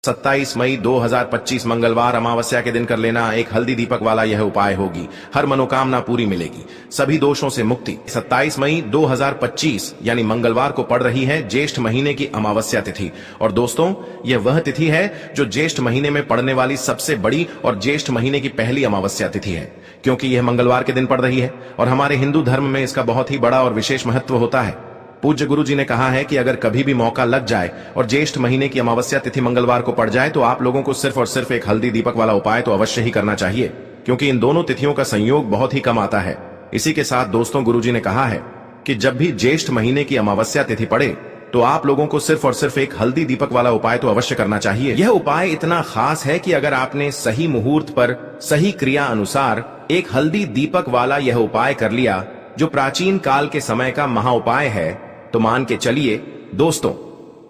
27 मई 2025 मंगलवार अमावस्या के दिन कर लेना एक हल्दी दीपक वाला यह उपाय होगी। हर मनोकामना पूरी मिलेगी, सभी दोषों से मुक्ति। 27 मई 2025 यानी मंगलवार को पड़ रही है ज्येष्ठ महीने की अमावस्या तिथि। और दोस्तों, यह वह तिथि है जो ज्येष्ठ महीने में पड़ने वाली सबसे बड़ी और ज्येष्ठ महीने की पहली अमावस्या तिथि है, क्योंकि यह मंगलवार के दिन पड़ रही है और हमारे हिंदू धर्म में इसका बहुत ही बड़ा और विशेष महत्व होता है। पूज्य गुरु जी ने कहा है कि अगर कभी भी मौका लग जाए और ज्येष्ठ महीने की अमावस्या तिथि मंगलवार को पड़ जाए तो आप लोगों को सिर्फ और सिर्फ एक हल्दी दीपक वाला उपाय तो अवश्य ही करना चाहिए, क्योंकि इन दोनों तिथियों का संयोग बहुत ही कम आता है। इसी के साथ दोस्तों, गुरु जी ने कहा है कि जब भी ज्येष्ठ महीने की अमावस्या तिथि पड़े तो आप लोगों को सिर्फ और सिर्फ एक हल्दी दीपक वाला उपाय तो अवश्य करना चाहिए। यह उपाय इतना खास है कि अगर आपने सही मुहूर्त पर सही क्रिया अनुसार एक हल्दी दीपक वाला यह उपाय कर लिया, जो प्राचीन काल के समय का महा उपाय है, तो मान के चलिए दोस्तों,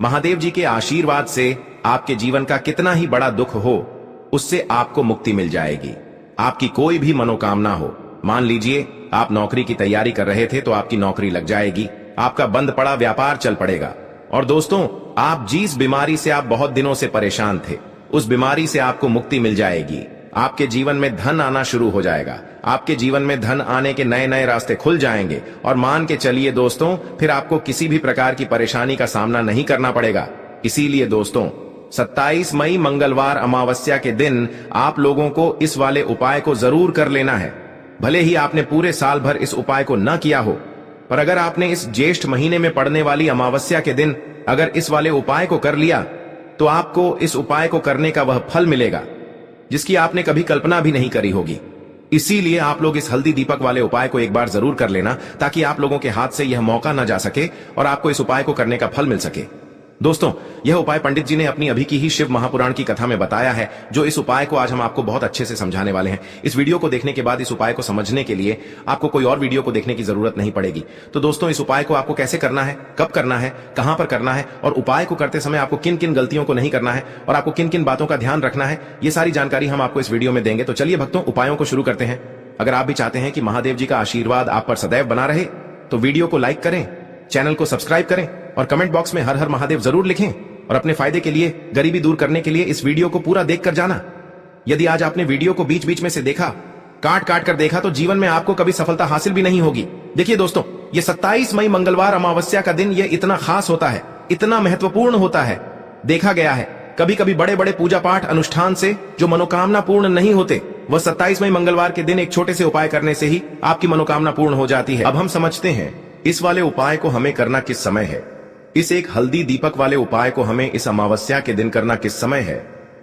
महादेव जी के आशीर्वाद से आपके जीवन का कितना ही बड़ा दुख हो, उससे आपको मुक्ति मिल जाएगी। आपकी कोई भी मनोकामना हो, मान लीजिए आप नौकरी की तैयारी कर रहे थे तो आपकी नौकरी लग जाएगी, आपका बंद पड़ा व्यापार चल पड़ेगा। और दोस्तों, आप जिस बीमारी से आप बहुत दिनों से परेशान थे, उस बीमारी से आपको मुक्ति मिल जाएगी। आपके जीवन में धन आना शुरू हो जाएगा, आपके जीवन में धन आने के नए नए रास्ते खुल जाएंगे। और मान के चलिए दोस्तों, फिर आपको किसी भी प्रकार की परेशानी का सामना नहीं करना पड़ेगा। इसीलिए दोस्तों, 27 मई मंगलवार अमावस्या के दिन आप लोगों को इस वाले उपाय को जरूर कर लेना है। भले ही आपने पूरे साल भर इस उपाय को न किया हो, पर अगर आपने इस ज्येष्ठ महीने में पड़ने वाली अमावस्या के दिन अगर इस वाले उपाय को कर लिया, तो आपको इस उपाय को करने का वह फल मिलेगा जिसकी आपने कभी कल्पना भी नहीं करी होगी। इसीलिए आप लोग इस हल्दी दीपक वाले उपाय को एक बार जरूर कर लेना, ताकि आप लोगों के हाथ से यह मौका न जा सके और आपको इस उपाय को करने का फल मिल सके। दोस्तों, यह उपाय पंडित जी ने अपनी अभी की ही शिव महापुराण की कथा में बताया है, जो इस उपाय को आज हम आपको बहुत अच्छे से समझाने वाले हैं। इस वीडियो को देखने के बाद इस उपाय को समझने के लिए आपको कोई और वीडियो को देखने की जरूरत नहीं पड़ेगी। तो दोस्तों, इस उपाय को आपको कैसे करना है, कब करना है, कहां पर करना है और उपाय को करते समय आपको किन किन गलतियों को नहीं करना है और आपको किन किन बातों का ध्यान रखना है, ये सारी जानकारी हम आपको इस वीडियो में देंगे। तो चलिए भक्तों, उपायों को शुरू करते हैं। अगर आप भी चाहते हैं कि महादेव जी का आशीर्वाद आप पर सदैव बना रहे, तो वीडियो को लाइक करें, चैनल को सब्सक्राइब करें और कमेंट बॉक्स में हर हर महादेव जरूर लिखें। और अपने फायदे के लिए, गरीबी दूर करने के लिए इस वीडियो को पूरा देखकर जाना। यदि आज आपने वीडियो को बीच बीच में से देखा, काट काट कर देखा, तो जीवन में आपको कभी सफलता हासिल भी नहीं होगी। देखिए दोस्तों, ये 27 मई मंगलवार अमावस्या का दिन ये इतना खास होता है, इतना महत्वपूर्ण होता है। देखा गया है कभी कभी बड़े बड़े पूजा पाठ अनुष्ठान से जो मनोकामना पूर्ण नहीं होते, वह 27 मई मंगलवार के दिन एक छोटे से उपाय करने से ही आपकी मनोकामना पूर्ण हो जाती है। अब हम समझते हैं इस वाले उपाय को हमें करना किस समय है। इस एक हल्दी दीपक वाले उपाय को हमें इस अमावस्या के दिन करना किस समय है।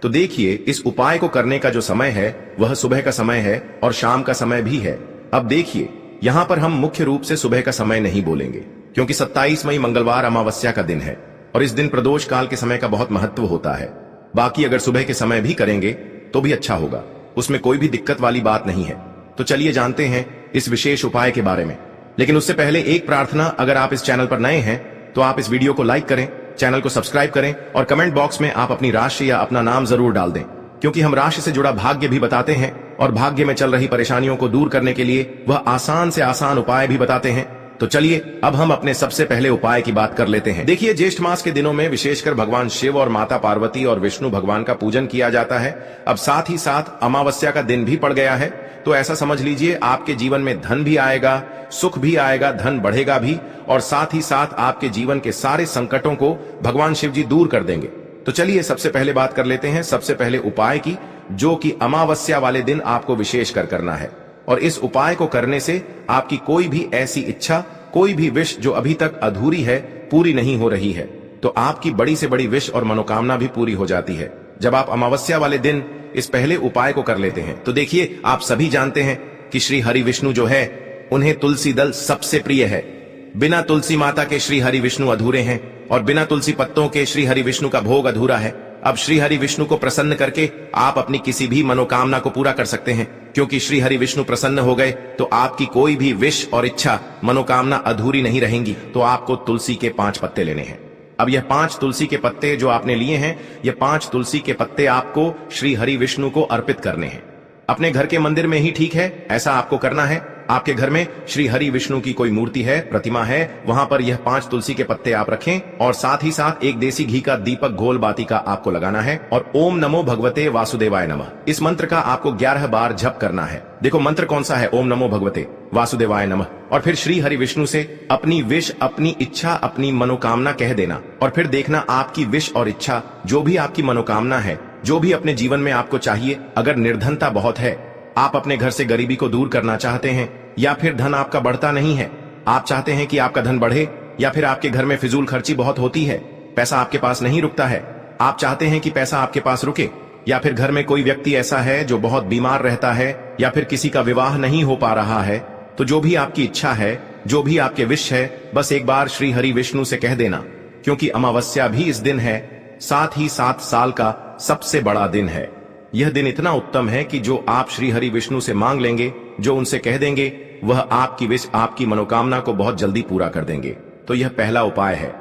तो देखिए, इस उपाय को करने का जो समय है वह सुबह का समय है और शाम का समय भी है। अब देखिए, यहां पर हम मुख्य रूप से सुबह का समय नहीं बोलेंगे, क्योंकि 27 मई मंगलवार अमावस्या का दिन है और इस दिन प्रदोष काल के समय का बहुत महत्व होता है। बाकी अगर सुबह के समय भी करेंगे तो भी अच्छा होगा, उसमें कोई भी दिक्कत वाली बात नहीं है। तो चलिए जानते हैं इस विशेष उपाय के बारे में। लेकिन उससे पहले एक प्रार्थना, अगर आप इस चैनल पर नए हैं तो आप इस वीडियो को लाइक करें, चैनल को सब्सक्राइब करें और कमेंट बॉक्स में आप अपनी राशि या अपना नाम जरूर डाल दें, क्योंकि हम राशि से जुड़ा भाग्य भी बताते हैं और भाग्य में चल रही परेशानियों को दूर करने के लिए वह आसान से आसान उपाय भी बताते हैं। तो चलिए अब हम अपने सबसे पहले उपाय की बात कर लेते हैं। देखिए, ज्येष्ठ मास के दिनों में विशेषकर भगवान शिव और माता पार्वती और विष्णु भगवान का पूजन किया जाता है। अब साथ ही साथ अमावस्या का दिन भी पड़ गया है, तो ऐसा समझ लीजिए आपके जीवन में धन भी आएगा, सुख भी आएगा, धन बढ़ेगा भी, और साथ ही साथ आपके जीवन के सारे संकटों को भगवान शिव जी दूर कर देंगे। तो चलिए सबसे पहले बात कर लेते हैं सबसे पहले उपाय की, जो कि अमावस्या वाले दिन आपको विशेष कर करना है। और इस उपाय को करने से आपकी कोई भी ऐसी इच्छा, कोई भी विश जो अभी तक अधूरी है, पूरी नहीं हो रही है, तो आपकी बड़ी से बड़ी विश और मनोकामना भी पूरी हो जाती है जब आप अमावस्या वाले दिन इस पहले उपाय को कर लेते हैं। तो देखिए, आप सभी जानते हैं कि श्री हरि विष्णु जो है, उन्हें तुलसी दल सबसे प्रिय है। बिना तुलसी माता के श्री हरि विष्णु अधूरे हैं और बिना तुलसी पत्तों के श्री हरि विष्णु का भोग अधूरा है। अब श्री हरि विष्णु को प्रसन्न करके आप अपनी किसी भी मनोकामना को पूरा कर सकते हैं, क्योंकि श्री हरि विष्णु प्रसन्न हो गए तो आपकी कोई भी विश और इच्छा, मनोकामना अधूरी नहीं रहेंगी। तो आपको तुलसी के 5 पत्ते लेने हैं। अब यह 5 तुलसी के पत्ते जो आपने लिए हैं, ये 5 तुलसी के पत्ते आपको श्री हरि विष्णु को अर्पित करने हैं। अपने घर के मंदिर में ही ठीक है, ऐसा आपको करना है। आपके घर में श्री हरि विष्णु की कोई मूर्ति है, प्रतिमा है, वहां पर यह 5 तुलसी के पत्ते आप रखें और साथ ही साथ एक देसी घी का दीपक घोल बाती का आपको लगाना है और ओम नमो भगवते वासुदेवाय नमः इस मंत्र का आपको 11 बार जप करना है। देखो मंत्र कौन सा है, ओम नमो भगवते वासुदेवाय नमः। और फिर श्री हरि विष्णु से अपनी विश, अपनी इच्छा, अपनी मनोकामना कह देना और फिर देखना आपकी विश और इच्छा, जो भी आपकी मनोकामना है, जो भी अपने जीवन में आपको चाहिए, अगर निर्धनता बहुत है, आप अपने घर से गरीबी को दूर करना चाहते हैं, या फिर धन आपका बढ़ता नहीं है, आप चाहते हैं कि आपका धन बढ़े, या फिर आपके घर में फिजूल खर्ची बहुत होती है, पैसा आपके पास नहीं रुकता है, आप चाहते हैं कि पैसा आपके पास रुके, या फिर घर में कोई व्यक्ति ऐसा है जो बहुत बीमार रहता है, या फिर किसी का विवाह नहीं हो पा रहा है, तो जो भी आपकी इच्छा है, जो भी आपके विश है, बस एक बार श्री हरि विष्णु से कह देना, क्योंकि अमावस्या भी इस दिन है, साथ ही 7 साल का सबसे बड़ा दिन है। यह दिन इतना उत्तम है कि जो आप श्री हरि विष्णु से मांग लेंगे, जो उनसे कह देंगे, वह आपकी विश, आपकी मनोकामना को बहुत जल्दी पूरा कर देंगे। तो यह पहला उपाय है।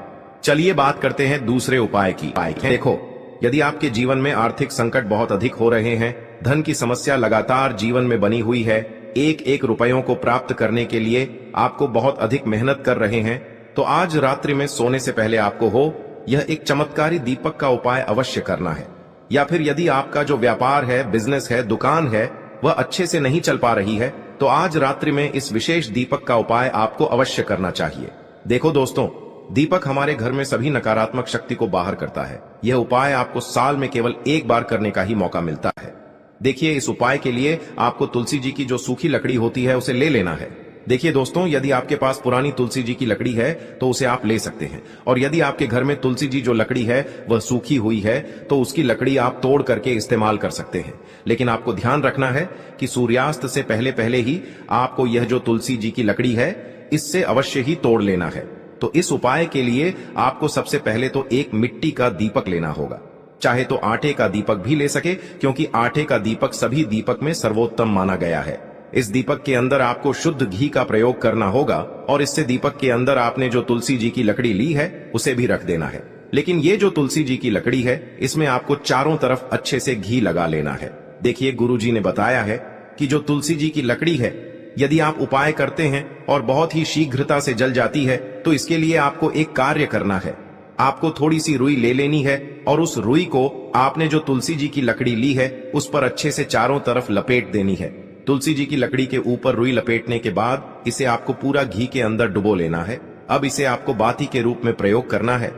चलिए बात करते हैं दूसरे उपाय की। देखो, यदि आपके जीवन में आर्थिक संकट बहुत अधिक हो रहे हैं, धन की समस्या लगातार जीवन में बनी हुई है, एक एक रुपयों को प्राप्त करने के लिए आपको बहुत अधिक मेहनत कर रहे हैं, तो आज रात्रि में सोने से पहले आपको हो यह एक चमत्कारी दीपक का उपाय अवश्य करना है। या फिर यदि आपका जो व्यापार है, बिजनेस है, दुकान है, वह अच्छे से नहीं चल पा रही है, तो आज रात्रि में इस विशेष दीपक का उपाय आपको अवश्य करना चाहिए। देखो दोस्तों, दीपक हमारे घर में सभी नकारात्मक शक्ति को बाहर करता है। यह उपाय आपको साल में केवल एक बार करने का ही मौका मिलता है। देखिए, इस उपाय के लिए आपको तुलसी जी की जो सूखी लकड़ी होती है उसे ले लेना है। देखिए दोस्तों, यदि आपके पास पुरानी तुलसी जी की लकड़ी है तो उसे आप ले सकते हैं, और यदि आपके घर में तुलसी जी जो लकड़ी है वह सूखी हुई है तो उसकी लकड़ी आप तोड़ करके इस्तेमाल कर सकते हैं। लेकिन आपको ध्यान रखना है कि सूर्यास्त से पहले पहले ही आपको यह जो तुलसी जी की लकड़ी है इससे अवश्य ही तोड़ लेना है। तो इस उपाय के लिए आपको सबसे पहले तो एक मिट्टी का दीपक लेना होगा, चाहे तो आटे का दीपक भी ले सके, क्योंकि आटे का दीपक सभी दीपक में सर्वोत्तम माना गया है। इस दीपक के अंदर आपको शुद्ध घी का प्रयोग करना होगा और इससे दीपक के अंदर आपने जो तुलसी जी की लकड़ी ली है उसे भी रख देना है। लेकिन ये जो तुलसी जी की लकड़ी है, इसमें आपको चारों तरफ अच्छे से घी लगा लेना है। देखिए, गुरुजी ने बताया है कि जो तुलसी जी की लकड़ी है, यदि आप उपाय करते हैं और बहुत ही शीघ्रता से जल जाती है, तो इसके लिए आपको एक कार्य करना है। आपको थोड़ी सी रुई ले लेनी है और उस रुई को आपने जो तुलसी जी की लकड़ी ली है उस पर अच्छे से चारों तरफ लपेट देनी है। तुलसी जी की लकड़ी के ऊपर रुई लपेटने के बाद इसे आपको पूरा घी के अंदर डुबो लेना है। अब इसे आपको बाती के रूप में प्रयोग करना है।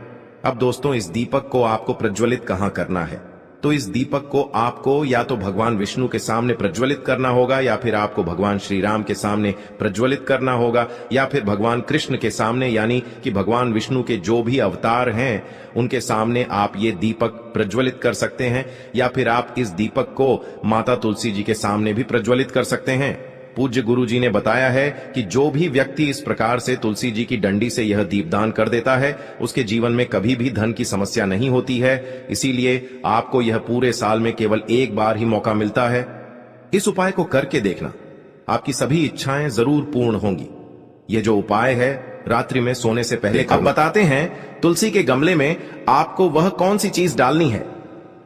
अब दोस्तों, इस दीपक को आपको प्रज्वलित कहां करना है? तो इस दीपक को आपको या तो भगवान विष्णु के सामने प्रज्वलित करना होगा, या फिर आपको भगवान श्री राम के सामने प्रज्वलित करना होगा, या फिर भगवान कृष्ण के सामने, यानी कि भगवान विष्णु के जो भी अवतार हैं उनके सामने आप ये दीपक प्रज्वलित कर सकते हैं, या फिर आप इस दीपक को माता तुलसी जी के सामने भी प्रज्वलित कर सकते हैं। पूज्य गुरु जी ने बताया है कि जो भी व्यक्ति इस प्रकार से तुलसी जी की डंडी से यह दीपदान कर देता है, उसके जीवन में कभी भी धन की समस्या नहीं होती है। इसीलिए आपको यह पूरे साल में केवल एक बार ही मौका मिलता है। इस उपाय को करके देखना, आपकी सभी इच्छाएं जरूर पूर्ण होंगी। ये जो उपाय है रात्रि में सोने से पहले। अब बताते हैं तुलसी के गमले में आपको वह कौन सी चीज डालनी है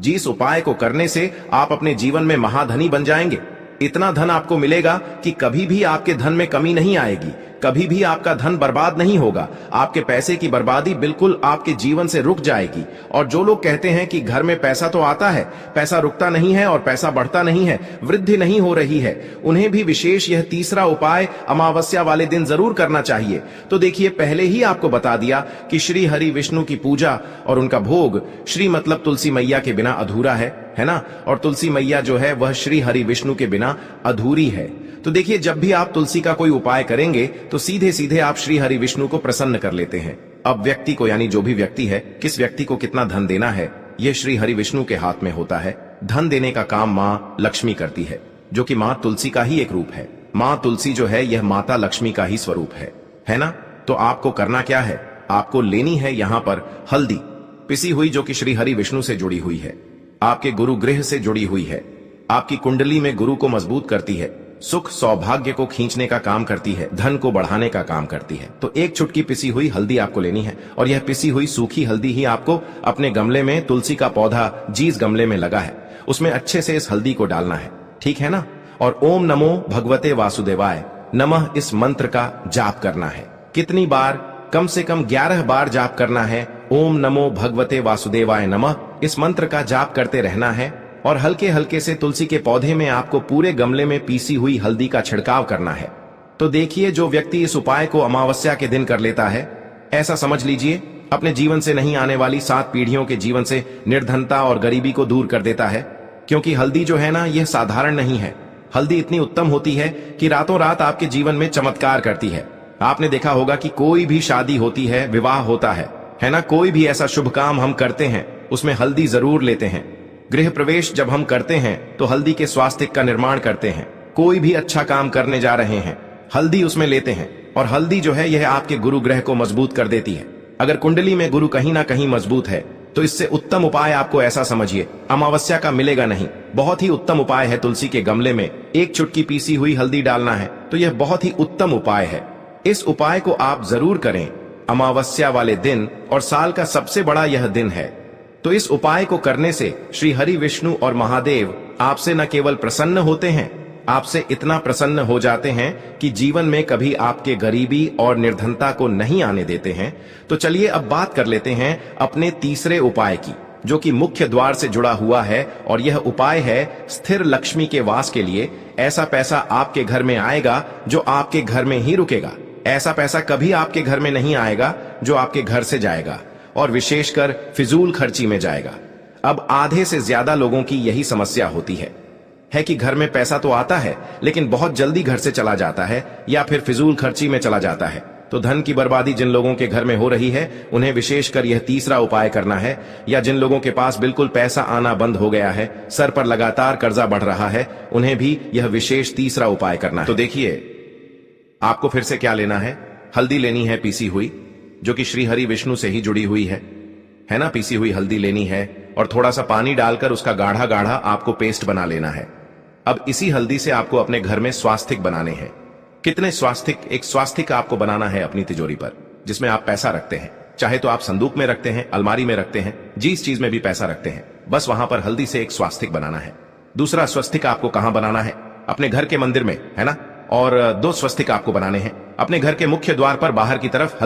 जिस उपाय को करने से आप अपने जीवन में महाधनी बन जाएंगे। इतना धन आपको मिलेगा कि कभी भी आपके धन में कमी नहीं आएगी, कभी भी आपका धन बर्बाद नहीं होगा। आपके पैसे की बर्बादी बिल्कुल आपके जीवन से रुक जाएगी। और जो लोग कहते हैं कि घर में पैसा तो आता है, पैसा रुकता नहीं है और पैसा बढ़ता नहीं है, वृद्धि नहीं हो रही है, उन्हें भी विशेष यह तीसरा उपाय अमावस्या वाले दिन जरूर करना चाहिए। तो देखिए, पहले ही आपको बता दिया कि श्री हरि विष्णु की पूजा और उनका भोग श्री मतलब तुलसी मैया के बिना अधूरा है ना। और तुलसी मैया जो है वह श्री हरि विष्णु के बिना अधूरी है। तो देखिए, जब भी आप तुलसी का कोई उपाय करेंगे तो सीधे सीधे आप श्री हरि विष्णु को प्रसन्न कर लेते हैं। अब व्यक्ति को, यानी जो भी व्यक्ति है, किस व्यक्ति को कितना धन देना है, यह श्री हरि विष्णु के हाथ में होता है। धन देने का काम माँ लक्ष्मी करती है, जो कि माँ तुलसी का ही एक रूप है। माँ तुलसी जो है यह माता लक्ष्मी का ही स्वरूप है ना। तो आपको करना क्या है, आपको लेनी है यहाँ पर हल्दी पिसी हुई, जो कि श्री हरि विष्णु से जुड़ी हुई है, आपके गुरु गृह से जुड़ी हुई है, आपकी कुंडली में गुरु को मजबूत करती है, सुख सौभाग्य को खींचने का काम करती है, धन को बढ़ाने का काम करती है। तो एक चुटकी पिसी हुई हल्दी आपको लेनी है, और यह पिसी हुई सूखी हल्दी ही आपको अपने गमले में, तुलसी का पौधा जिस गमले में लगा है उसमें अच्छे से इस हल्दी को डालना है, ठीक है ना। और ओम नमो भगवते वासुदेवाय नमः इस मंत्र का जाप करना है। कितनी बार? कम से कम 11 बार जाप करना है। ओम नमो भगवते वासुदेवाय नमः इस मंत्र का जाप करते रहना है। और हल्के हल्के से तुलसी के पौधे में आपको पूरे गमले में पीसी हुई हल्दी का छिड़काव करना है। तो देखिए, जो व्यक्ति इस उपाय को अमावस्या के दिन कर लेता है, ऐसा समझ लीजिए अपने जीवन से नहीं आने वाली 7 पीढ़ियों के जीवन से निर्धनता और गरीबी को दूर कर देता है। क्योंकि हल्दी जो है ना, यह साधारण नहीं है। हल्दी इतनी उत्तम होती है कि रातों रात आपके जीवन में चमत्कार करती है। आपने देखा होगा कि कोई भी शादी होती है, विवाह होता है ना, कोई भी ऐसा शुभ काम हम करते हैं उसमें हल्दी जरूर लेते हैं। गृह प्रवेश जब हम करते हैं तो हल्दी के स्वास्तिक का निर्माण करते हैं। कोई भी अच्छा काम करने जा रहे हैं, हल्दी उसमें लेते हैं। और हल्दी जो है यह आपके गुरु ग्रह को मजबूत कर देती है। अगर कुंडली में गुरु कहीं ना कहीं मजबूत है तो इससे उत्तम उपाय आपको ऐसा समझिए अमावस्या का मिलेगा नहीं। बहुत ही उत्तम उपाय है, तुलसी के गमले में 1 चुटकी पीसी हुई हल्दी डालना है। तो यह बहुत ही उत्तम उपाय है। इस उपाय को आप जरूर करें अमावस्या वाले दिन, और साल का सबसे बड़ा यह दिन है। तो इस उपाय को करने से श्री हरि विष्णु और महादेव आपसे न केवल प्रसन्न होते हैं, आपसे इतना प्रसन्न हो जाते हैं कि जीवन में कभी आपके गरीबी और निर्धनता को नहीं आने देते हैं। तो चलिए अब बात कर लेते हैं अपने तीसरे उपाय की, जो कि मुख्य द्वार से जुड़ा हुआ है। और यह उपाय है स्थिर लक्ष्मी के वास के लिए। ऐसा पैसा आपके घर में आएगा जो आपके घर में ही रुकेगा। ऐसा पैसा कभी आपके घर में नहीं आएगा जो आपके घर से जाएगा, और विशेषकर फिजूल खर्ची में जाएगा। अब आधे से ज्यादा लोगों की यही समस्या होती है कि घर में पैसा तो आता है लेकिन बहुत जल्दी घर से चला जाता है या फिर फिजूल खर्ची में चला जाता है। तो धन की बर्बादी जिन लोगों के घर में हो रही है उन्हें विशेषकर यह तीसरा उपाय करना है। या जिन लोगों के पास बिल्कुल पैसा आना बंद हो गया है, सर पर लगातार कर्जा बढ़ रहा है, उन्हें भी यह विशेष तीसरा उपाय करना है। तो देखिए, आपको फिर से क्या लेना है? हल्दी लेनी है पीसी हुई, जो कि श्री हरि विष्णु से ही जुड़ी हुई है ना। पीसी हुई हल्दी लेनी है और थोड़ा सा पानी डालकर उसका गाढ़ा गाढ़ा आपको पेस्ट बना लेना है। अब इसी हल्दी से आपको अपने घर में स्वास्तिक बनाने हैं। कितने स्वास्तिक? एक स्वास्तिक आपको बनाना है अपनी तिजोरी पर, जिसमें आप पैसा रखते हैं। चाहे तो आप संदूक में रखते हैं, अलमारी में रखते हैं, जिस चीज में भी पैसा रखते हैं, बस वहां पर हल्दी से एक स्वास्तिक बनाना है। दूसरा स्वस्तिक आपको कहां बनाना है? अपने घर के मंदिर में, है ना। और 2 स्वस्तिक आपको बनाने हैं अपने घर के मुख्य द्वार पर बाहर की तरफ।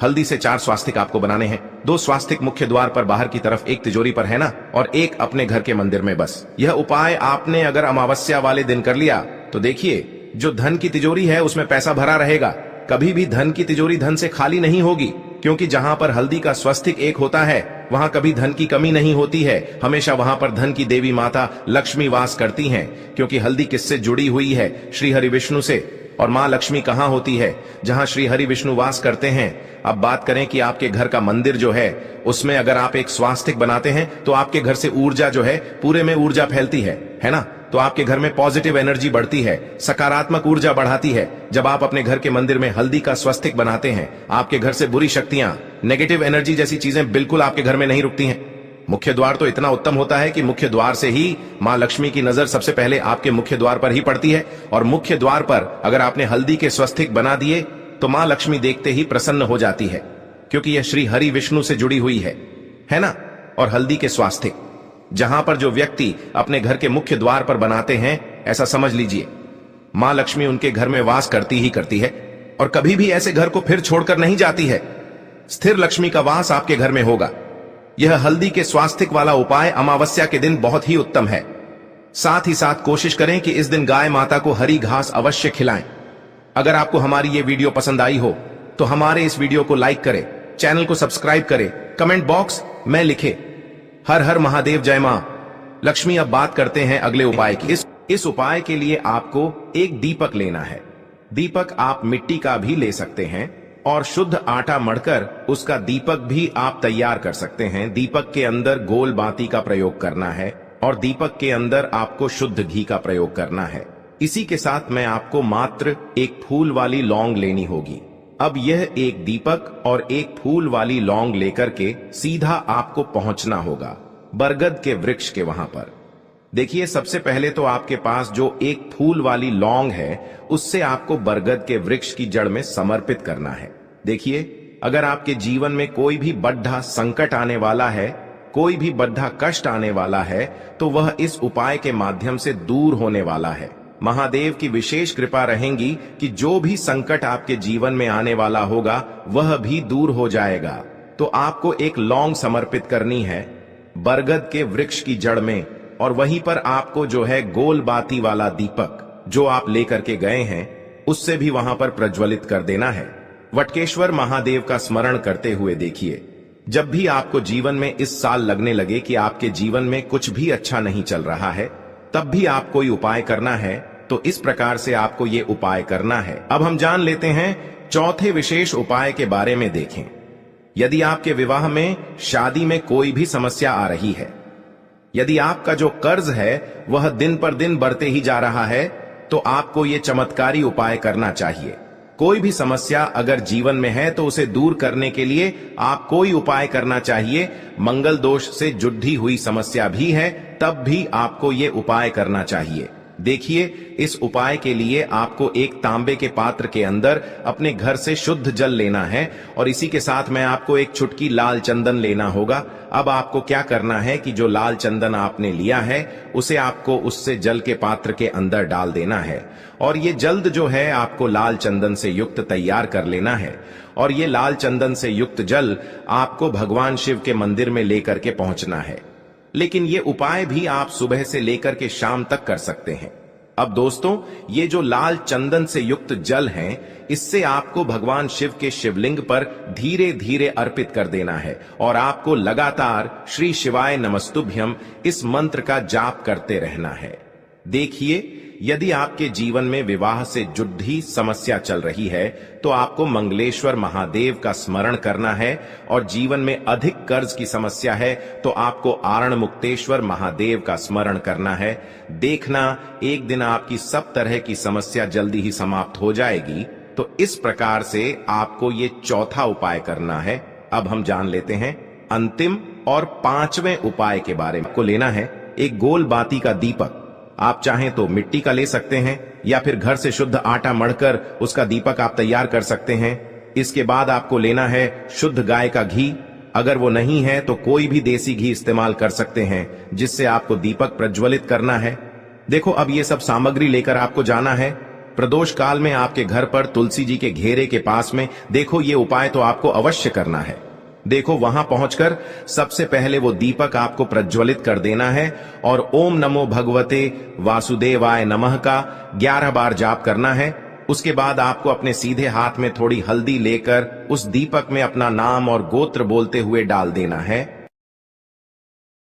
हल्दी से 4 स्वास्तिक आपको बनाने हैं। 2 स्वास्तिक मुख्य द्वार पर बाहर की तरफ, 1 तिजोरी पर, है ना, और 1 अपने घर के मंदिर में। बस यह उपाय आपने अगर अमावस्या वाले दिन कर लिया तो देखिए, जो धन की तिजोरी है उसमें पैसा भरा रहेगा। कभी भी धन की तिजोरी धन से खाली नहीं होगी, क्योंकि जहां पर हल्दी का स्वस्तिक 1 होता है वहां कभी धन की कमी नहीं होती है। हमेशा वहां पर धन की देवी माता लक्ष्मी वास करती हैं, क्योंकि हल्दी किससे जुड़ी हुई है? श्री हरि विष्णु से। और मां लक्ष्मी कहां होती है? जहां श्री हरि विष्णु वास करते हैं। अब बात करें कि आपके घर का मंदिर जो है उसमें अगर आप एक स्वास्तिक बनाते हैं तो आपके घर से ऊर्जा जो है, पूरे में ऊर्जा फैलती है ना। तो आपके घर में पॉजिटिव एनर्जी बढ़ती है, सकारात्मक ऊर्जा बढ़ाती है। जब आप अपने घर के मंदिर में हल्दी का स्वस्तिक बनाते हैं, आपके घर से बुरी शक्तियां, नेगेटिव एनर्जी जैसी चीजें बिल्कुल आपके घर में नहीं रुकती हैं। मुख्य द्वार तो इतना उत्तम होता है कि मुख्य द्वार से ही मां लक्ष्मी की नजर सबसे पहले आपके मुख्य द्वार पर ही पड़ती है। और मुख्य द्वार पर अगर आपने हल्दी के स्वस्तिक बना दिए तो मां लक्ष्मी देखते ही प्रसन्न हो जाती है, क्योंकि यह श्री हरि विष्णु से जुड़ी हुई है ना। और हल्दी के स्वास्तिक जहां पर जो व्यक्ति अपने घर के मुख्य द्वार पर बनाते हैं, ऐसा समझ लीजिए मां लक्ष्मी उनके घर में वास करती ही करती है, और कभी भी ऐसे घर को फिर छोड़कर नहीं जाती है। स्थिर लक्ष्मी का वास आपके घर में होगा। यह हल्दी के स्वास्तिक वाला उपाय अमावस्या के दिन बहुत ही उत्तम है। साथ ही साथ कोशिश करें कि इस दिन गाय माता को हरी घास अवश्य खिलाएं। अगर आपको हमारी ये वीडियो पसंद आई हो तो हमारे इस वीडियो को लाइक करें, चैनल को सब्सक्राइब करें, कमेंट बॉक्स में लिखें हर हर महादेव, जय मां लक्ष्मी। अब बात करते हैं अगले उपाय की। इस उपाय के लिए आपको एक दीपक लेना है। दीपक आप मिट्टी का भी ले सकते हैं और शुद्ध आटा मढ़कर उसका दीपक भी आप तैयार कर सकते हैं। दीपक के अंदर गोल बाती का प्रयोग करना है और दीपक के अंदर आपको शुद्ध घी का प्रयोग करना है। इसी के साथ मैं आपको मात्र एक फूल वाली लौंग लेनी होगी। अब यह एक दीपक और एक फूल वाली लौंग लेकर के सीधा आपको पहुंचना होगा बरगद के वृक्ष के वहां पर। देखिए, सबसे पहले तो आपके पास जो एक फूल वाली लौंग है उससे आपको बरगद के वृक्ष की जड़ में समर्पित करना है। देखिए, अगर आपके जीवन में कोई भी बड़ा संकट आने वाला है, कोई भी बड़ा कष्ट आने वाला है, तो वह इस उपाय के माध्यम से दूर होने वाला है। महादेव की विशेष कृपा रहेगी कि जो भी संकट आपके जीवन में आने वाला होगा वह भी दूर हो जाएगा। तो आपको एक लौंग समर्पित करनी है बरगद के वृक्ष की जड़ में, और वहीं पर आपको जो है गोल बाती वाला दीपक जो आप लेकर के गए हैं उससे भी वहां पर प्रज्वलित कर देना है। वटकेश्वर महादेव का स्मरण करते हुए देखिए, जब भी आपको जीवन में इस साल लगने लगे कि आपके जीवन में कुछ भी अच्छा नहीं चल रहा है, तब भी आप कोई उपाय करना है, तो इस प्रकार से आपको ये उपाय करना है। अब हम जान लेते हैं चौथे विशेष उपाय के बारे में। देखें, यदि आपके विवाह में, शादी में कोई भी समस्या आ रही है, यदि आपका जो कर्ज है वह दिन पर दिन बढ़ते ही जा रहा है, तो आपको ये चमत्कारी उपाय करना चाहिए। कोई भी समस्या अगर जीवन में है तो उसे दूर करने के लिए आप कोई उपाय करना चाहिए। मंगल दोष से जुड़ी हुई समस्या भी है तब भी आपको ये उपाय करना चाहिए। देखिए, इस उपाय के लिए आपको एक तांबे के पात्र के अंदर अपने घर से शुद्ध जल लेना है, और इसी के साथ में आपको एक चुटकी लाल चंदन लेना होगा। अब आपको क्या करना है कि जो लाल चंदन आपने लिया है उसे आपको उससे जल के पात्र के अंदर डाल देना है, और ये जल्द जो है आपको लाल चंदन से युक्त तैयार कर लेना है। और ये लाल चंदन से युक्त जल आपको भगवान शिव के मंदिर में लेकर के पहुंचना है। लेकिन ये उपाय भी आप सुबह से लेकर के शाम तक कर सकते हैं। अब दोस्तों, ये जो लाल चंदन से युक्त जल है, इससे आपको भगवान शिव के शिवलिंग पर धीरे धीरे अर्पित कर देना है, और आपको लगातार श्री शिवाय नमस्तुभ्यम इस मंत्र का जाप करते रहना है। देखिए, यदि आपके जीवन में विवाह से जुड़ी समस्या चल रही है तो आपको मंगलेश्वर महादेव का स्मरण करना है, और जीवन में अधिक कर्ज की समस्या है तो आपको आरण मुक्तेश्वर महादेव का स्मरण करना है। देखना, एक दिन आपकी सब तरह की समस्या जल्दी ही समाप्त हो जाएगी। तो इस प्रकार से आपको ये चौथा उपाय करना है। अब हम जान लेते हैं अंतिम और पांचवें उपाय के बारे में। आपको लेना है एक गोल बाती का दीपक। आप चाहें तो मिट्टी का ले सकते हैं, या फिर घर से शुद्ध आटा मढ़कर उसका दीपक आप तैयार कर सकते हैं। इसके बाद आपको लेना है शुद्ध गाय का घी। अगर वो नहीं है तो कोई भी देसी घी इस्तेमाल कर सकते हैं, जिससे आपको दीपक प्रज्वलित करना है। देखो, अब ये सब सामग्री लेकर आपको जाना है प्रदोष काल में आपके घर पर तुलसी जी के घेरे के पास में। देखो, ये उपाय तो आपको अवश्य करना है। देखो, वहां पहुंचकर सबसे पहले वो दीपक आपको प्रज्वलित कर देना है, और ओम नमो भगवते वासुदेवाय नमः का 11 बार जाप करना है। उसके बाद आपको अपने सीधे हाथ में थोड़ी हल्दी लेकर उस दीपक में अपना नाम और गोत्र बोलते हुए डाल देना है।